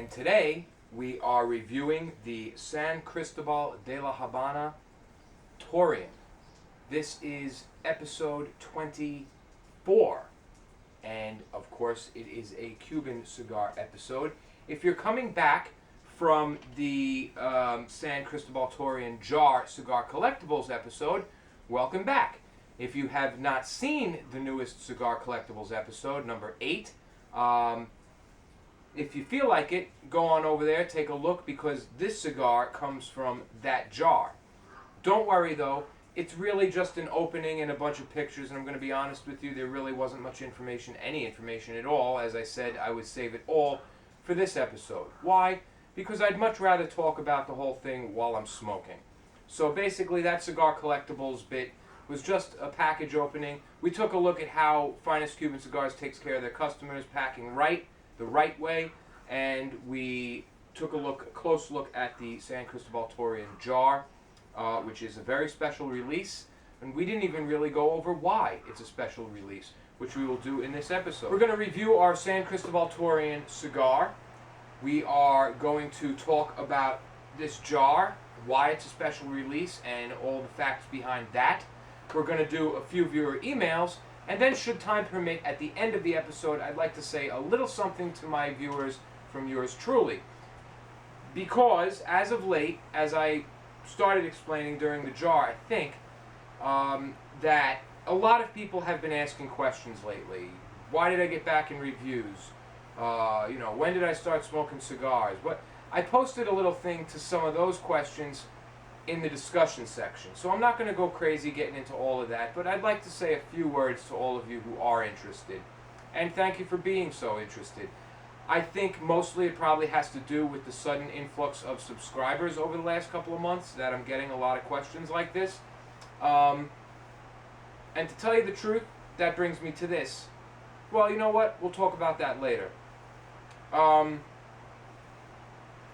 And today we are reviewing the San Cristobal de la Habana Torreon. This is episode 24, and of course it is a Cuban cigar episode. If you're coming back from the San Cristobal Torreon Jar Cigar Collectibles episode, welcome back. If you have not seen the newest Cigar Collectibles episode, number 8, if you feel like it, go on over there, take a look, because this cigar comes from that jar. Don't worry though, it's really just an opening and a bunch of pictures, and I'm going to be honest with you, there really wasn't much information, any information at all. As I said, I would save it all for this episode. Why? Because I'd much rather talk about the whole thing while I'm smoking. So basically that Cigar Collectibles bit was just a package opening. We took a look at how Finest Cuban Cigars takes care of their customers, packing right, the right way, and we took a close look at the San Cristobal Torreon Jar, which is a very special release, and we didn't even really go over why it's a special release, which we will do in this episode. We're going to review our San Cristobal Torreon cigar. We are going to talk about this jar, why it's a special release, and all the facts behind that. We're going to do a few viewer emails, and then, should time permit, at the end of the episode, I'd like to say a little something to my viewers from yours truly. Because, as of late, as I started explaining during the jar, I think, that a lot of people have been asking questions lately. Why did I get back in reviews? When did I start smoking cigars? I posted a little thing to some of those questions in the discussion section. So I'm not going to go crazy getting into all of that, but I'd like to say a few words to all of you who are interested. And thank you for being so interested. I think mostly it probably has to do with the sudden influx of subscribers over the last couple of months that I'm getting a lot of questions like this. And to tell you the truth, that brings me to this. Well, you know what? We'll talk about that later.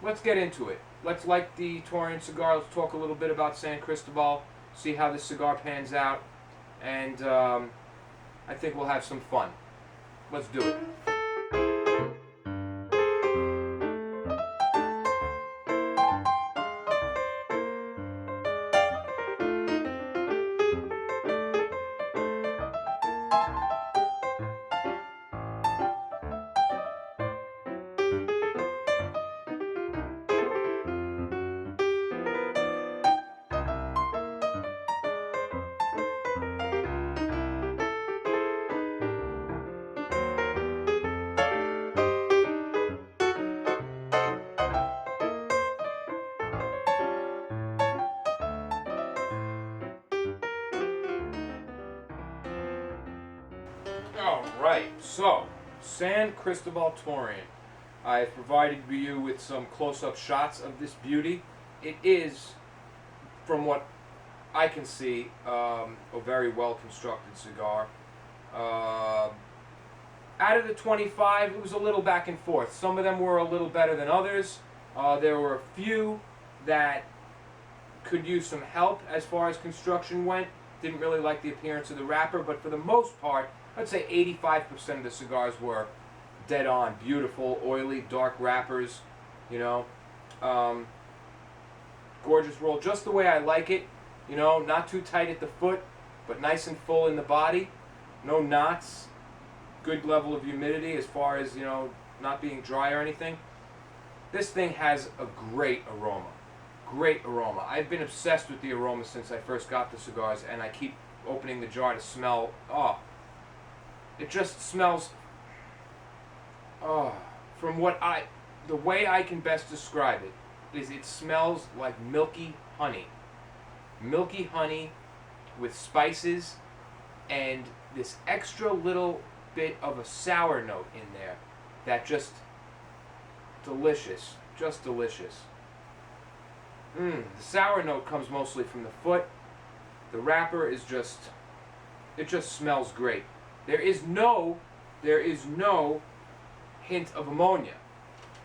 Let's get into it. Let's light the Torreon cigar. Let's talk a little bit about San Cristobal, see how this cigar pans out, and I think we'll have some fun. Let's do it. Alright, so, San Cristobal Torreon. I've provided you with some close-up shots of this beauty. It is, from what I can see, a very well-constructed cigar. Out of the 25, it was a little back and forth. Some of them were a little better than others. There were a few that could use some help as far as construction went. Didn't really like the appearance of the wrapper, but for the most part, I'd say 85% of the cigars were dead on. Beautiful, oily, dark wrappers, gorgeous roll, just the way I like it, not too tight at the foot, but nice and full in the body, no knots, good level of humidity as far as, not being dry or anything. This thing has a great aroma. Great aroma. I've been obsessed with the aroma since I first got the cigars, and I keep opening the jar to smell, it just smells, the way I can best describe it is it smells like milky honey. Milky honey with spices and this extra little bit of a sour note in there that just delicious, just delicious. The sour note comes mostly from the foot. The wrapper is it just smells great. There is no hint of ammonia.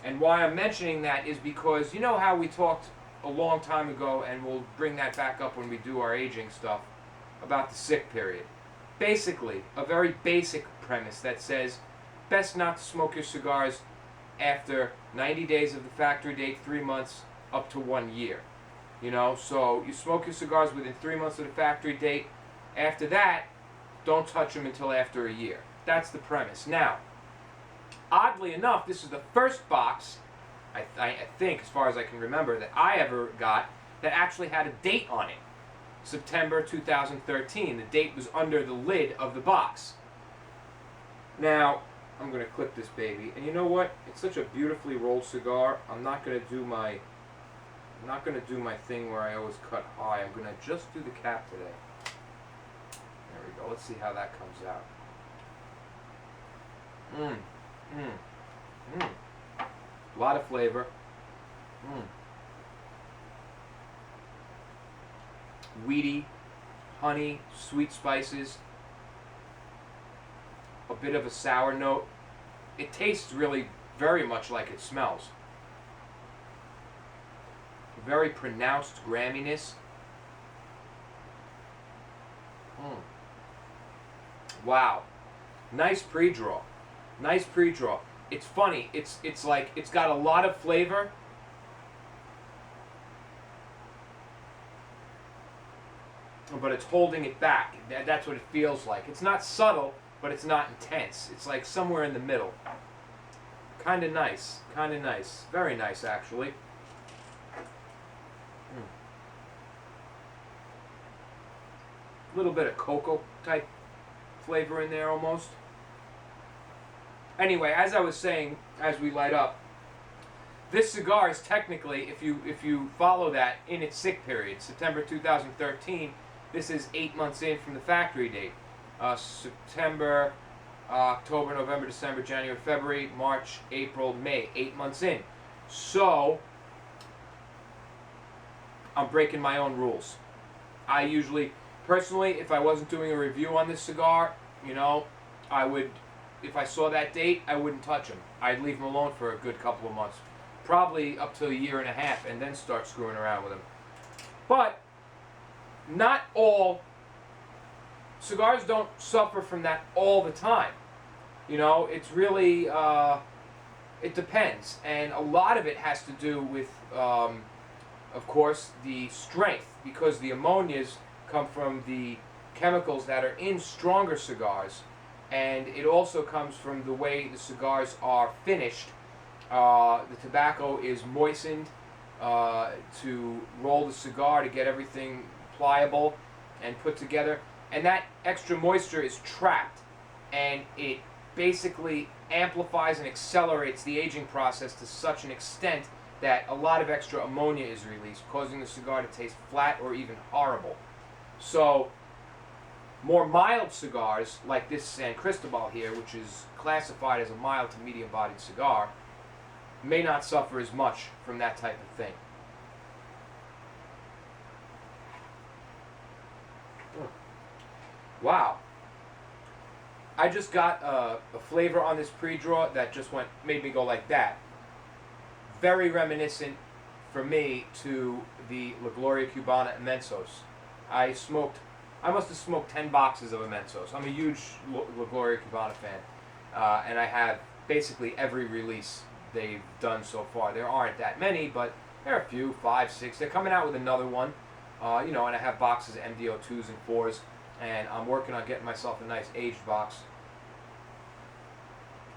And why I'm mentioning that is because, you know how we talked a long time ago, and we'll bring that back up when we do our aging stuff, about the sick period. Basically, a very basic premise that says best not to smoke your cigars after 90 days of the factory date, 3 months, up to 1 year. You know, so you smoke your cigars within 3 months of the factory date. After that, don't touch them until after a year. That's the premise. Now, oddly enough, this is the first box, I think, as far as I can remember, that I ever got that actually had a date on it. September 2013. The date was under the lid of the box. Now, I'm going to clip this baby. And you know what? It's such a beautifully rolled cigar. I'm not going to do my thing where I always cut high. I'm going to just do the cap today. There we go. Let's see how that comes out. A lot of flavor. Weedy, honey, sweet spices, a bit of a sour note. It tastes really very much like it smells. Very pronounced Gramminess. Wow. Nice pre-draw. Nice pre-draw. It's funny. It's like it's got a lot of flavor. But it's holding it back. That's what it feels like. It's not subtle, but it's not intense. It's like somewhere in the middle. Kind of nice. Kind of nice. Very nice, actually. A little bit of cocoa type flavor in there almost. Anyway, as I was saying, as we light up, this cigar is technically, if you follow that, in its sick period, September 2013. This is 8 months in from the factory date. September, October, November, December, January, February, March, April, May. 8 months in. So, I'm breaking my own rules. I usually, personally, if I wasn't doing a review on this cigar, you know, I would, if I saw that date, I wouldn't touch them. I'd leave them alone for a good couple of months. Probably up to a year and a half, and then start screwing around with them. But not all cigars don't suffer from that all the time. You know, it's really it depends, and a lot of it has to do with, of course, the strength, because the ammonias come from the chemicals that are in stronger cigars, and it also comes from the way the cigars are finished. The tobacco is moistened to roll the cigar to get everything pliable and put together, and that extra moisture is trapped, and it basically amplifies and accelerates the aging process to such an extent that a lot of extra ammonia is released, causing the cigar to taste flat or even horrible. So more mild cigars, like this San Cristobal here, which is classified as a mild to medium-bodied cigar, may not suffer as much from that type of thing. Wow. I just got a flavor on this pre-draw that just made me go like that. Very reminiscent for me to the La Gloria Cubana Inmensos. I must have smoked 10 boxes of Inmensos. I'm a huge La Gloria Cubana fan. And I have basically every release they've done so far. There aren't that many, but there are a few, 5, 6. They're coming out with another one. You know, and I have boxes of MDO2s and 4s. And I'm working on getting myself a nice aged box.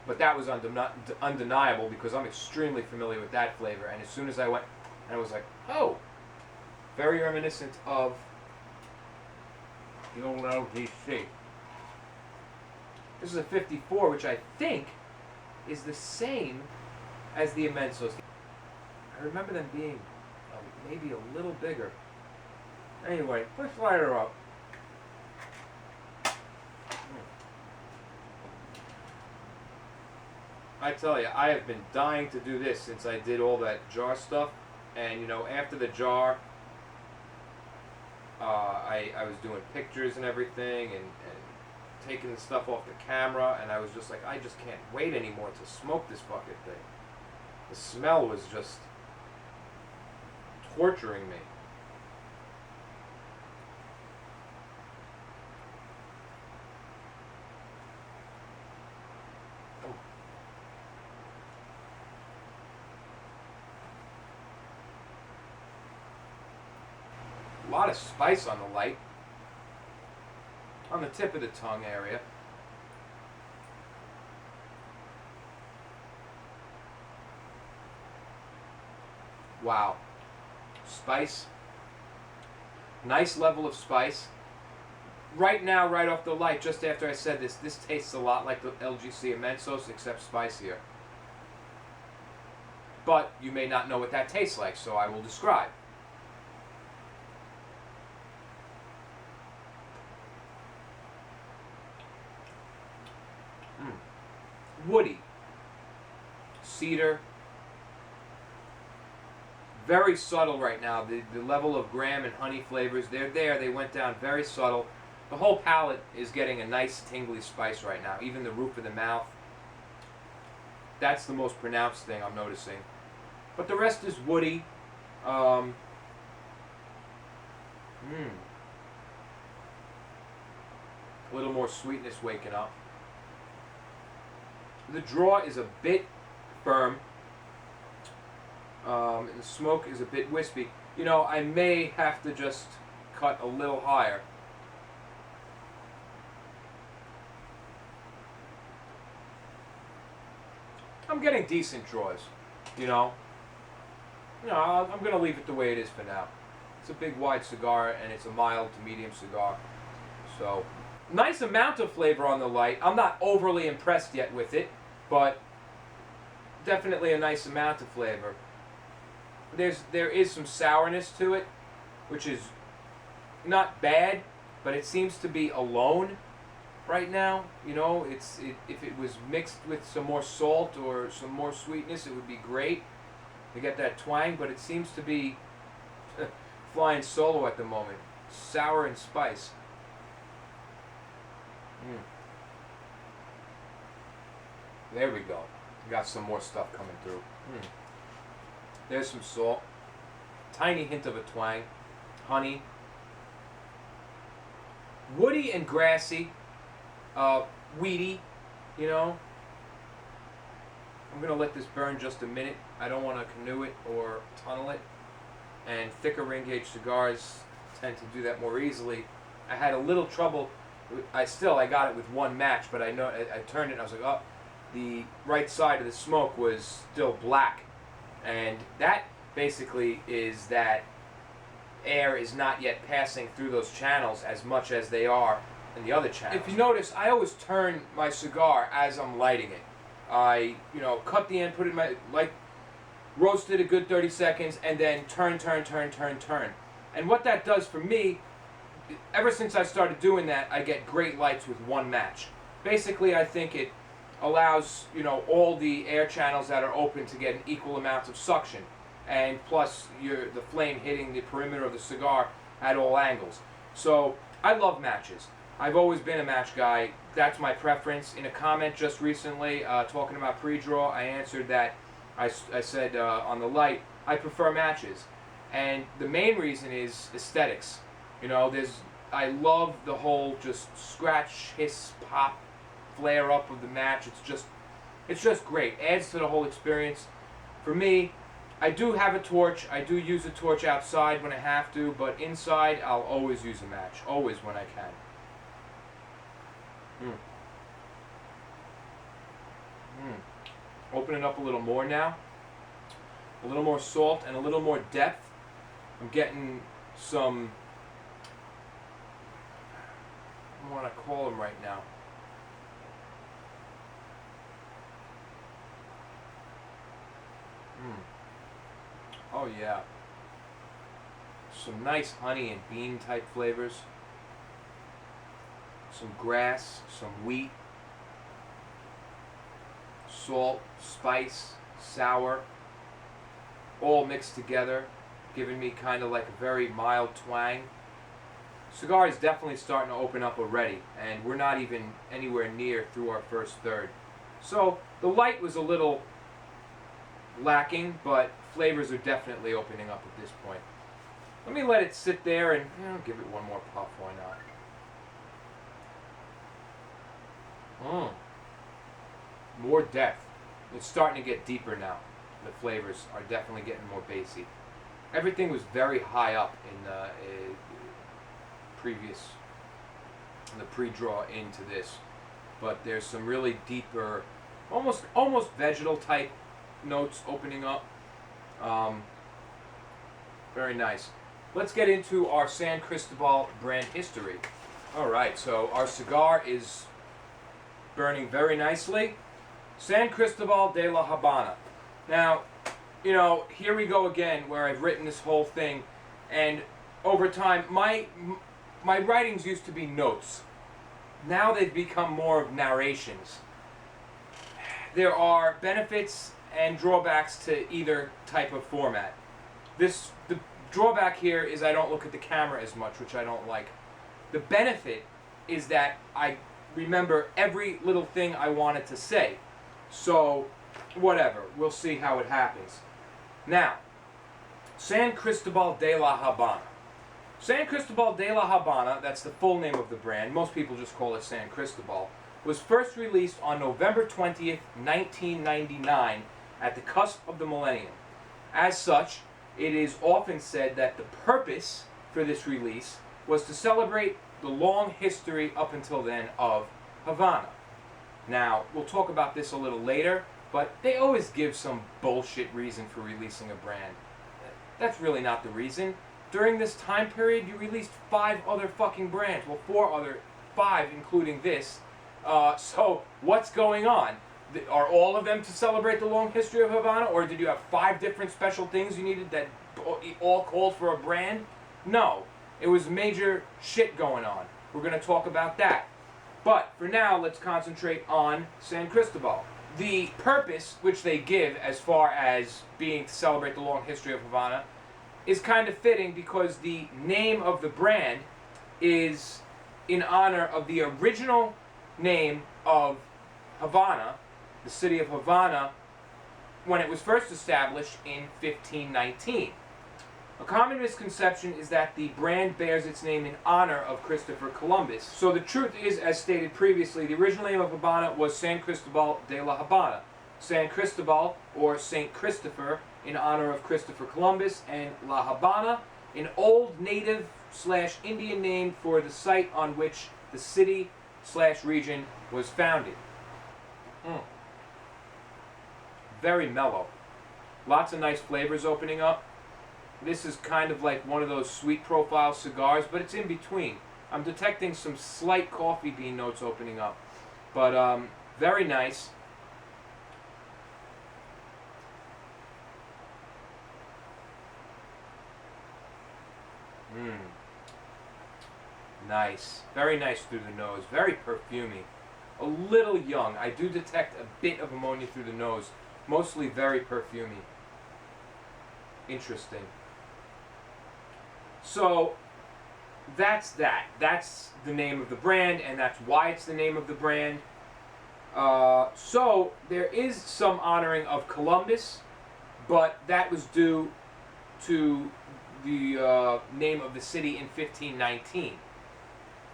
But that was undeniable because I'm extremely familiar with that flavor. And as soon as I went, and I was like, oh, very reminiscent of the old LGC. This is a 54, which I think is the same as the Inmensos. I remember them being maybe a little bigger. Anyway, let's light her up. I tell you, I have been dying to do this since I did all that jar stuff. And, you know, after the jar, I was doing pictures and everything and taking the stuff off the camera. And I was just like, I just can't wait anymore to smoke this fucking thing. The smell was just torturing me. A lot of spice on the light. On the tip of the tongue area. Wow. Spice. Nice level of spice. Right now, right off the light, just after I said this, this tastes a lot like the LGC Immensos, except spicier. But you may not know what that tastes like, so I will describe. Woody. Cedar. Very subtle right now. The level of graham and honey flavors, they're there. They went down very subtle. The whole palate is getting a nice tingly spice right now. Even the roof of the mouth. That's the most pronounced thing I'm noticing. But the rest is woody. A little more sweetness waking up. The draw is a bit firm. And the smoke is a bit wispy. You know, I may have to just cut a little higher. I'm getting decent draws, you know. I'm going to leave it the way it is for now. It's a big wide cigar and it's a mild to medium cigar. So, nice amount of flavor on the light. I'm not overly impressed yet with it, but definitely a nice amount of flavor. There is some sourness to it, which is not bad, but it seems to be alone right now. You know, if it was mixed with some more salt or some more sweetness, it would be great to get that twang, but it seems to be flying solo at the moment. Sour and spice. There we go. Got some more stuff coming through. There's some salt. Tiny hint of a twang. Honey. Woody and grassy. Weedy, you know. I'm going to let this burn just a minute. I don't want to canoe it or tunnel it. And thicker ring gauge cigars tend to do that more easily. I had a little trouble. I got it with one match, but I turned it and I was like, oh, the right side of the smoke was still black. And that basically is that air is not yet passing through those channels as much as they are in the other channels. If you notice, I always turn my cigar as I'm lighting it. I, cut the end, put it in my, roast it a good 30 seconds, and then turn. And what that does for me, ever since I started doing that, I get great lights with one match. Basically, I think it allows, all the air channels that are open to get an equal amount of suction. And plus, the flame hitting the perimeter of the cigar at all angles. So, I love matches. I've always been a match guy. That's my preference. In a comment just recently, talking about pre-draw, I answered that. I said on the light, I prefer matches. And the main reason is aesthetics. I love the whole just scratch, hiss, pop, flare up of the match. It's just great. Adds to the whole experience. For me, I do have a torch. I do use a torch outside when I have to, but inside I'll always use a match. Always when I can. Open it up a little more now. A little more salt and a little more depth. I'm getting some, I want to call them right now. Oh yeah. Some nice honey and bean type flavors. Some grass, some wheat, salt, spice, sour, all mixed together, giving me kind of like a very mild twang. Cigar is definitely starting to open up already, and we're not even anywhere near through our first third. So the light was a little lacking, but flavors are definitely opening up at this point. Let me let it sit there and give it one more puff, why not? More depth. It's starting to get deeper now. The flavors are definitely getting more bassy. everything was very high up in the previous, the pre-draw into this. But there's some really deeper, almost vegetal type notes opening up. Very nice. Let's get into our San Cristobal brand history. All right, so our cigar is burning very nicely. San Cristobal de la Habana. Now, you know, here we go again where I've written this whole thing, and over time, my writings used to be notes. Now they've become more of narrations. There are benefits and drawbacks to either type of format. The drawback here is I don't look at the camera as much, which I don't like. The benefit is that I remember every little thing I wanted to say. So, whatever. We'll see how it happens. Now, San Cristobal de la Habana. San Cristobal de la Habana, that's the full name of the brand, most people just call it San Cristobal, was first released on November 20th, 1999, at the cusp of the millennium. As such, it is often said that the purpose for this release was to celebrate the long history up until then of Havana. Now, we'll talk about this a little later, but they always give some bullshit reason for releasing a brand. That's really not the reason. During this time period, you released 5 other fucking brands. Well, 5 including this. So, what's going on? Are all of them to celebrate the long history of Havana? Or did you have 5 different special things you needed that all called for a brand? No. It was major shit going on. We're going to talk about that. But, for now, let's concentrate on San Cristobal. The purpose, which they give as far as being to celebrate the long history of Havana, is kind of fitting because the name of the brand is in honor of the original name of Havana, the city of Havana, when it was first established in 1519. A common misconception is that the brand bears its name in honor of Christopher Columbus. So the truth is, as stated previously, the original name of Habana was San Cristobal de la Habana. San Cristobal, or Saint Christopher, in honor of Christopher Columbus, and La Habana, an old native/Indian name for the site on which the city/region was founded. Very mellow. Lots of nice flavors opening up. This is kind of like one of those sweet profile cigars, but it's in between. I'm detecting some slight coffee bean notes opening up, but very nice. Nice. Very nice through the nose. Very perfumey. A little young. I do detect a bit of ammonia through the nose. Mostly very perfumey. Interesting. So, that's that. That's the name of the brand, and that's why it's the name of the brand. So, there is some honoring of Columbus, but that was due to the name of the city in 1519.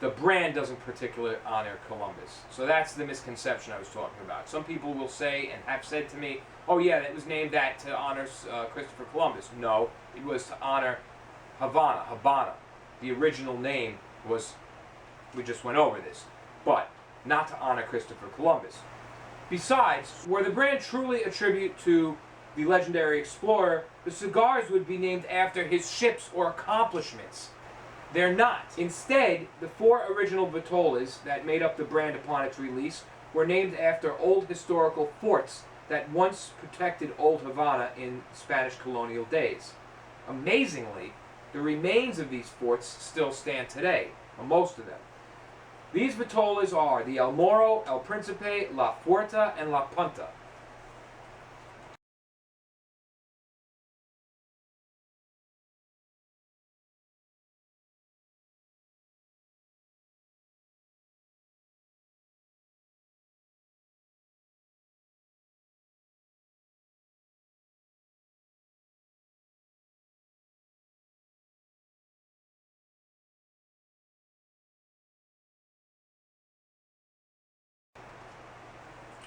The brand doesn't particularly honor Columbus. So that's the misconception I was talking about. Some people will say and have said to me, oh yeah, it was named that to honor Christopher Columbus. No, it was to honor Habana. The original name was, we just went over this, but not to honor Christopher Columbus. Besides, were the brand truly a tribute to the legendary explorer, the cigars would be named after his ships or accomplishments. They're not. Instead, the 4 original vitolas that made up the brand upon its release were named after old historical forts that once protected Old Havana in Spanish colonial days. Amazingly, the remains of these forts still stand today, or most of them. These vitolas are the El Moro, El Principe, La Fuerta, and La Punta.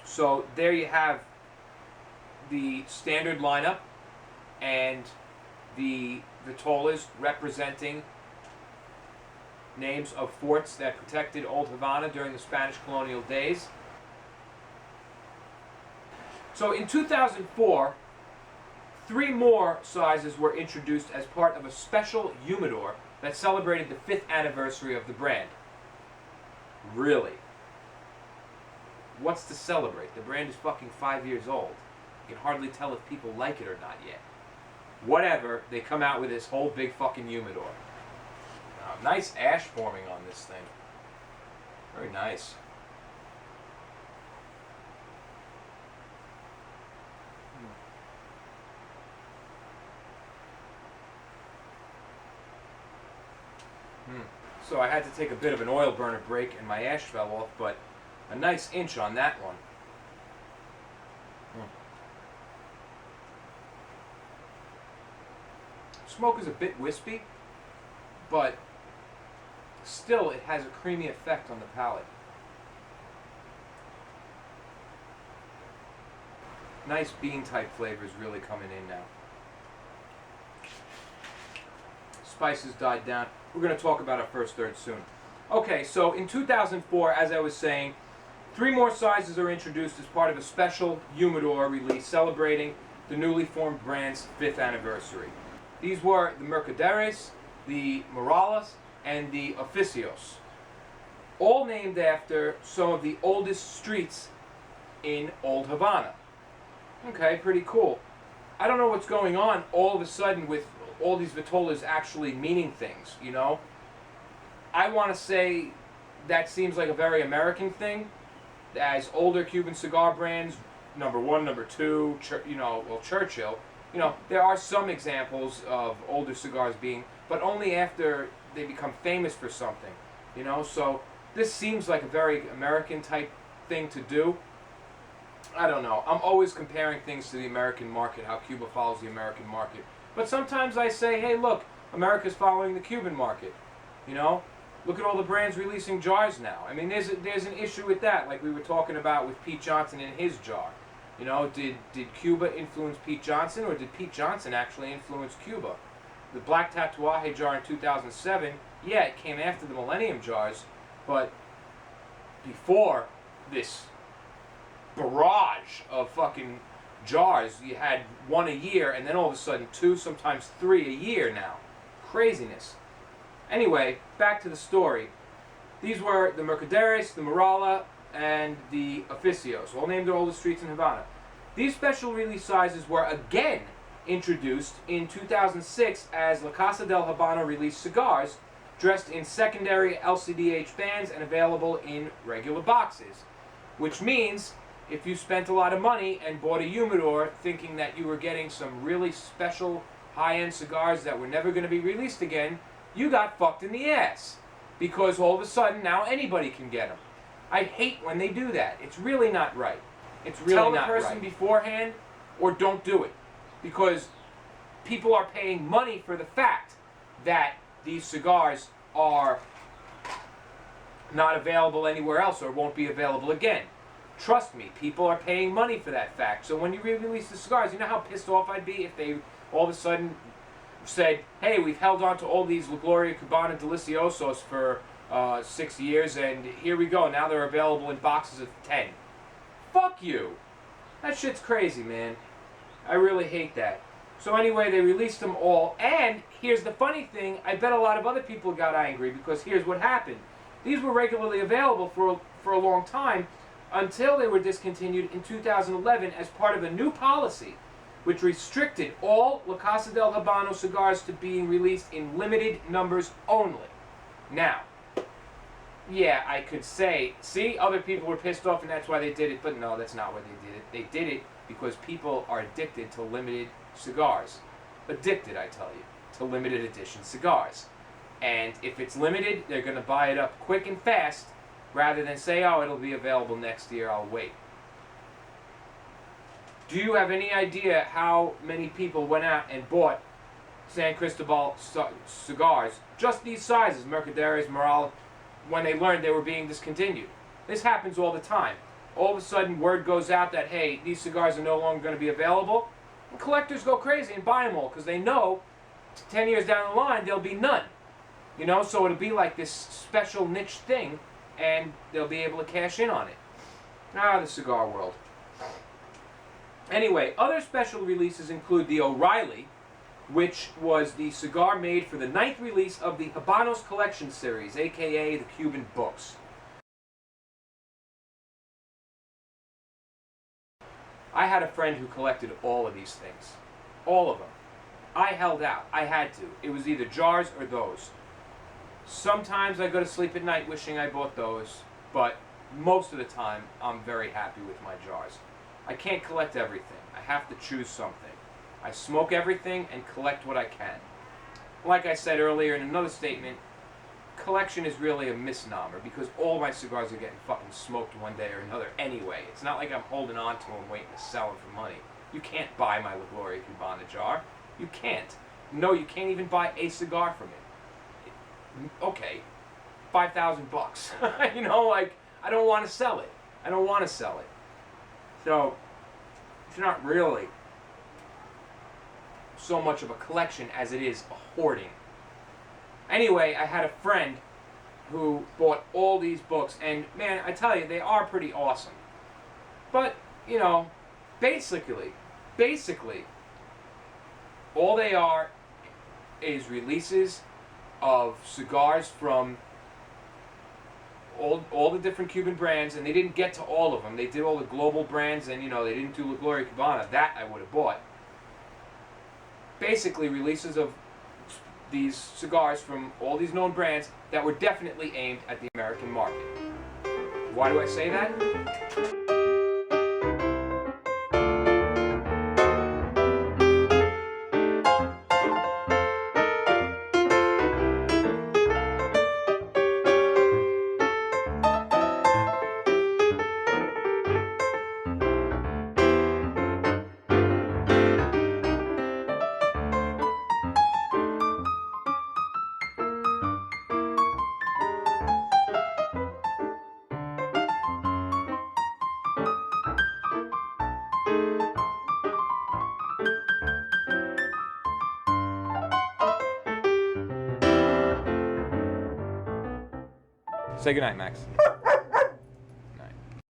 So there you have the standard lineup and the vitolas representing names of forts that protected Old Havana during the Spanish colonial days. So in 2004, 3 more sizes were introduced as part of a special humidor that celebrated the 5th anniversary of the brand. Really? What's to celebrate? The brand is fucking 5 years old. You can hardly tell if people like it or not yet. Whatever, they come out with this whole big fucking humidor. Nice ash forming on this thing. Very nice. So I had to take a bit of an oil burner break and my ash fell off, but a nice inch on that one. Smoke is a bit wispy, but still it has a creamy effect on the palate. Nice bean type flavors really coming in now. Spices died down. We're going to talk about our first third soon. Okay, so in 2004, as I was saying, 3 more sizes are introduced as part of a special humidor release celebrating the newly formed brand's 5th anniversary. These were the Mercaderes, the Morales, and the Oficios, all named after some of the oldest streets in Old Havana. Okay, pretty cool. I don't know what's going on all of a sudden with all these vitolas actually meaning things, you know? I want to say that seems like a very American thing, as older Cuban cigar brands, number 1, number 2, Churchill, there are some examples of older cigars being, but only after they become famous for something, so this seems like a very American type thing to do. I don't know. I'm always comparing things to the American market, how Cuba follows the American market. But sometimes I say, hey, look, America's following the Cuban market. Look at all the brands releasing jars now. I mean, there's an issue with that, like we were talking about with Pete Johnson in his jar. Did Cuba influence Pete Johnson, or did Pete Johnson actually influence Cuba? The Black Tatuaje jar in 2007, yeah, it came after the Millennium jars, but before this barrage of fucking jars, you had 1 a year, and then all of a sudden 2, sometimes 3 a year now. Craziness. Anyway, back to the story. These were the Mercaderes, the Morala, and the Oficios, all named all the streets in Havana. These special release sizes were again introduced in 2006 as La Casa del Habano released cigars, dressed in secondary LCDH bands and available in regular boxes. Which means, if you spent a lot of money and bought a humidor thinking that you were getting some really special high-end cigars that were never going to be released again, you got fucked in the ass. Because all of a sudden now anybody can get them. I hate when they do that. It's really not right. It's really not right. Tell the person beforehand, or don't do it. Because people are paying money for the fact that these cigars are not available anywhere else or won't be available again. Trust me, people are paying money for that fact. So when you re-release the cigars, you know how pissed off I'd be if they all of a sudden said, hey, we've held on to all these La Gloria Cubana Deliciosos for 6 years, and here we go, now they're available in boxes of 10. Fuck you. That shit's crazy, man. I really hate that. So anyway, they released them all, and here's the funny thing, I bet a lot of other people got angry, because here's what happened. These were regularly available for a long time, until they were discontinued in 2011 as part of a new policy which restricted all La Casa del Habano cigars to being released in limited numbers only. Now, yeah, I could say, see, other people were pissed off and that's why they did it, but no, that's not why they did it. They did it because people are addicted to limited cigars. Addicted, I tell you, to limited edition cigars. And if it's limited, they're going to buy it up quick and fast, rather than say, oh, it'll be available next year, I'll wait. Do you have any idea how many people went out and bought San Cristobal cigars, just these sizes, Mercaderes, Morales, when they learned they were being discontinued? This happens all the time. All of a sudden, word goes out that, hey, these cigars are no longer going to be available, and collectors go crazy and buy them all, because they know 10 years down the line, there'll be none. You know, so it'll be like this special niche thing, and they'll be able to cash in on it. Ah, the cigar world. Anyway, other special releases include the O'Reilly, which was the cigar made for the 9th release of the Habanos Collection Series, aka the Cuban books. I had a friend who collected all of these things. All of them. I held out. I had to. It was either jars or those. Sometimes I go to sleep at night wishing I bought those, but most of the time I'm very happy with my jars. I can't collect everything. I have to choose something. I smoke everything and collect what I can. Like I said earlier in another statement, collection is really a misnomer because all my cigars are getting fucking smoked one day or another anyway. It's not like I'm holding on to them waiting to sell them for money. You can't buy my La Gloria Cubana jar. You can't. No, you can't even buy a cigar from it. Okay, $5,000. You know, like, I don't want to sell it. I don't want to sell it. So, it's not really so much of a collection as it is a hoarding. Anyway, I had a friend who bought all these books, and man, I tell you, they are pretty awesome. But, you know, basically, all they are is releases of cigars from all the different Cuban brands, and they didn't get to all of them. They did all the global brands, and, you know, they didn't do La Gloria Cubana. That I would have bought. Basically, releases of these cigars from all these known brands that were definitely aimed at the American market. Why do I say that? Say goodnight, Max.